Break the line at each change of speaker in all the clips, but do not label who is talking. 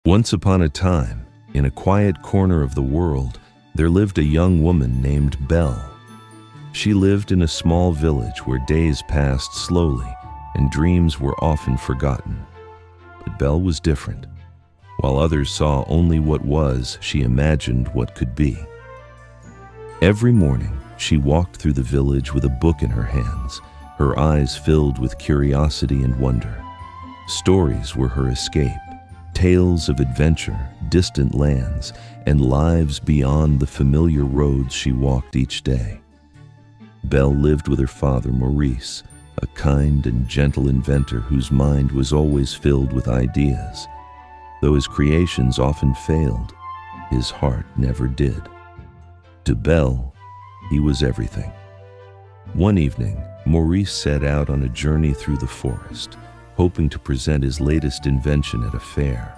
Once upon a time, in a quiet corner of the world, there lived a young woman named Belle. She lived in a small village where days passed slowly and dreams were often forgotten. But Belle was different. While others saw only what was, she imagined what could be. Every morning, she walked through the village with a book in her hands, her eyes filled with curiosity and wonder. Stories were her escape. Tales of adventure, distant lands, and lives beyond the familiar roads she walked each day. Belle lived with her father, Maurice, a kind and gentle inventor whose mind was always filled with ideas. Though his creations often failed, his heart never did. To Belle, he was everything. One evening, Maurice set out on a journey through the forest, hoping to present his latest invention at a fair.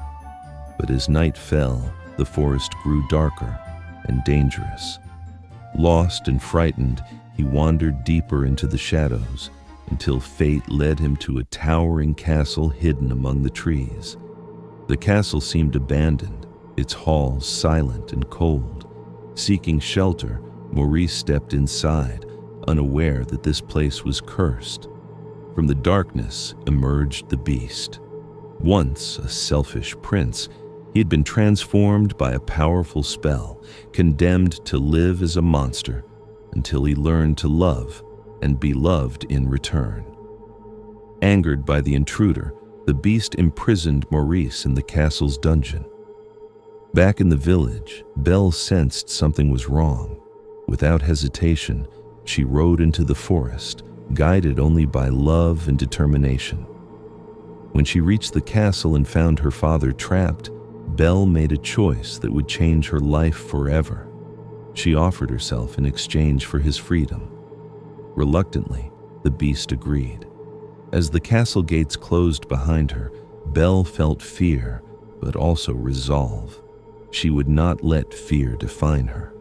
But as night fell, the forest grew darker and dangerous. Lost and frightened, he wandered deeper into the shadows until fate led him to a towering castle hidden among the trees. The castle seemed abandoned, its halls silent and cold. Seeking shelter, Maurice stepped inside, unaware that this place was cursed. From the darkness emerged the beast. Once a selfish prince, he had been transformed by a powerful spell, condemned to live as a monster until he learned to love and be loved in return. Angered by the intruder, the beast imprisoned Maurice in the castle's dungeon. Back in the village, Belle sensed something was wrong. Without hesitation, she rode into the forest, guided only by love and determination. When she reached the castle and found her father trapped, Belle made a choice that would change her life forever. She offered herself in exchange for his freedom. Reluctantly, the beast agreed. As the castle gates closed behind her, Belle felt fear, but also resolve. She would not let fear define her.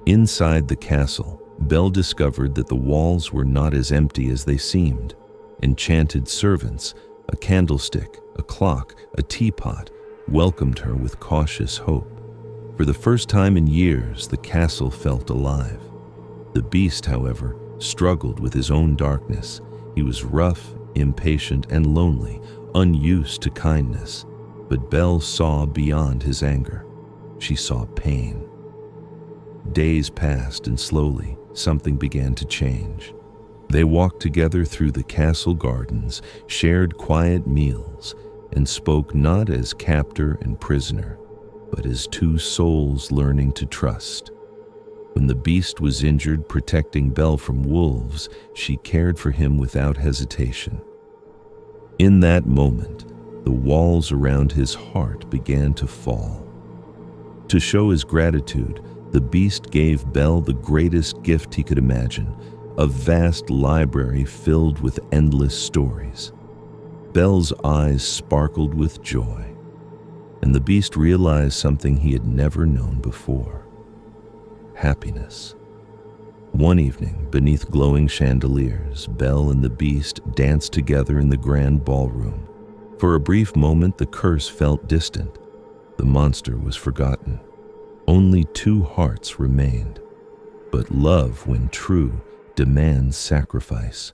Inside the castle, Belle discovered that the walls were not as empty as they seemed. Enchanted servants, a candlestick, a clock, a teapot, welcomed her with cautious hope. For the first time in years, the castle felt alive. The beast, however, struggled with his own darkness. He was rough, impatient, and lonely, unused to kindness. But Belle saw beyond his anger. She saw pain. Days passed, and slowly, something began to change. They walked together through the castle gardens, shared quiet meals, and spoke not as captor and prisoner, but as two souls learning to trust. When the beast was injured protecting Belle from wolves, she cared for him without hesitation. In that moment, the walls around his heart began to fall. To show his gratitude, the beast gave Belle the greatest gift he could imagine, a vast library filled with endless stories. Belle's eyes sparkled with joy, and the beast realized something he had never known before: happiness. One evening, beneath glowing chandeliers, Belle and the beast danced together in the grand ballroom. For a brief moment, the curse felt distant. The monster was forgotten. Only two hearts remained. But love, when true, demands sacrifice.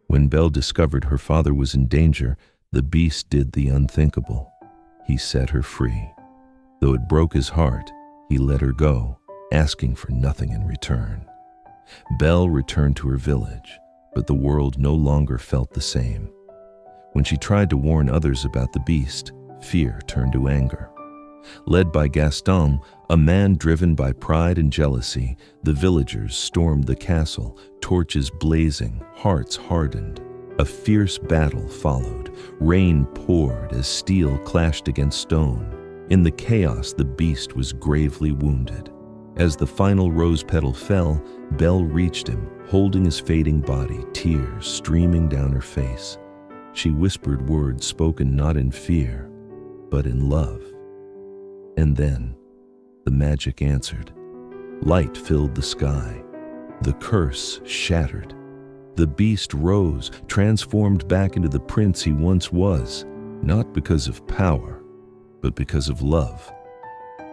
When Belle discovered her father was in danger, the beast did the unthinkable. He set her free. Though it broke his heart, he let her go, asking for nothing in return. Belle returned to her village, but the world no longer felt the same. When she tried to warn others about the beast, fear turned to anger. Led by Gaston, a man driven by pride and jealousy, the villagers stormed the castle, torches blazing, hearts hardened. A fierce battle followed. Rain poured as steel clashed against stone. In the chaos, the beast was gravely wounded. As the final rose petal fell, Belle reached him, holding his fading body, tears streaming down her face. She whispered words spoken not in fear, but in love. And then, the magic answered. Light filled the sky. The curse shattered. The beast rose, transformed back into the prince he once was, not because of power, but because of love.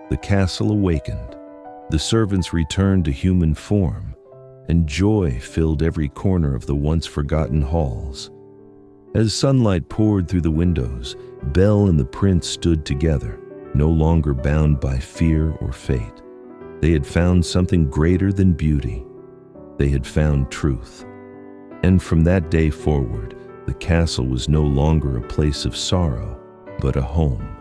The castle awakened. The servants returned to human form, and joy filled every corner of the once forgotten halls. As sunlight poured through the windows, Belle and the prince stood together, no longer bound by fear or fate. They had found something greater than beauty. They had found truth. And from that day forward, the castle was no longer a place of sorrow, but a home.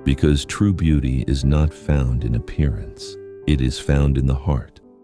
Because true beauty is not found in appearance, it is found in the heart.